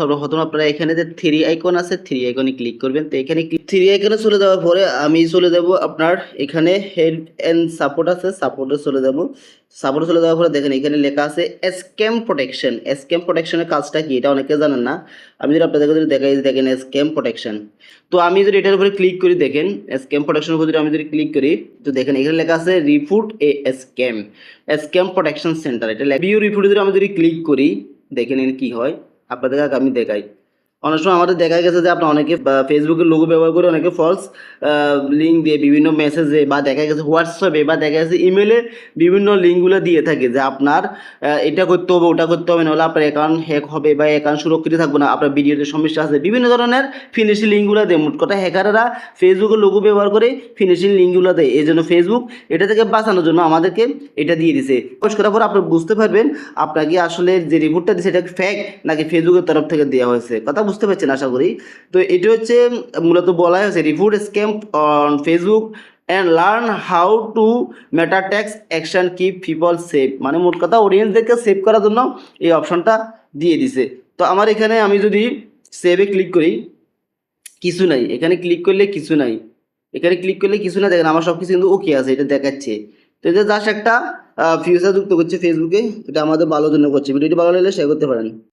সর্বপ্রথম আপনারা এখানে যে থ্রি আইকন আছে, থ্রি আইকনে ক্লিক করবেন। তো এখানে থ্রি আইকনে চলে যাওয়ার পরে আমি চলে যাব আপনার এখানে হেল্প অ্যান্ড সাপোর্ট আছে, সাপোর্টে চলে যাব। সাপোর্টে চলে যাওয়ার পরে দেখেন এখানে লেখা আছে স্ক্যাম প্রোটেকশন। স্ক্যাম প্রোটেকশনের কাজটা কি এটা অনেকে জানেন না। আমি যদি আপনাদেরকে যদি দেখাই, দেখেন স্ক্যাম প্রোটেকশন। তো আমি যদি এটার উপরে ক্লিক করি, দেখেন স্ক্যাম প্রোটেকশনের উপরে আমি যদি ক্লিক করি, তো দেখেন এখানে লেখা আছে রিপোর্ট এ স্ক্যাম, স্ক্যাম প্রোটেকশন সেন্টার। এটা ভিউ রিপোর্টে যদি আমি যদি ক্লিক করি, দেখেন এর কি হয় আপনাদেরকে আমি দেখাই। অনেক সময় আমাদের দেখা গেছে যে আপনার অনেকে ফেসবুকের লোগো ব্যবহার করে অনেকে ফলস লিঙ্ক দিয়ে বিভিন্ন মেসেজে বা দেখা গেছে হোয়াটসঅ্যাপে বা দেখা গেছে ইমেলে বিভিন্ন লিঙ্কগুলো দিয়ে থাকে যে আপনার এটা করতে হবে, ওটা করতে হবে, নাহলে আপনার অ্যাকাউন্ট হ্যাক হবে বা অ্যাকাউন্ট সুরক্ষিত থাকবে না, আপনার ভিডিওতে সমস্যা আছে, বিভিন্ন ধরনের ফিনিশিং লিঙ্কগুলো দেয়। মোট কথা হ্যাকাররা ফেসবুকের লোগো ব্যবহার করে ফিনিশিং লিঙ্কগুলো দেয়। এই জন্য ফেসবুক এটা থেকে বাঁচানোর জন্য আমাদেরকে এটা দিয়ে দিছে। পোস্ট করার পর আপনি বুঝতে পারবেন আপনাকে আসলে যে রিপোর্টটা দিচ্ছে এটা ফেক নাকি ফেসবুকের তরফ থেকে দেওয়া হয়েছে। কথা বুঝতে পারছেন আশা করি। তো এটা হচ্ছে মূলত বলা হয়েছে report scam on Facebook and learn how to meta tax action keep people safe. মানে মোট কথা অডিয়েন্সদেরকে সেভ করার জন্য এই অপশনটা দিয়ে দিছে। তো আমার এখানে আমি যদি সেভে ক্লিক করি, কিছু নাই, এখানে ক্লিক করলে কিছু নাই, এখানে ক্লিক করলে কিছু না। দেখেন আমার সব কিছু কিন্তু ওকে আছে, এটা দেখাচ্ছে। তো এটা জাস্ট একটা ফিউচার যুক্ত করছে ফেসবুকে, এটা আমাদের ভালোর জন্য করছে। ভিডিওটি ভালো লাগলে শেয়ার করতে পারেন।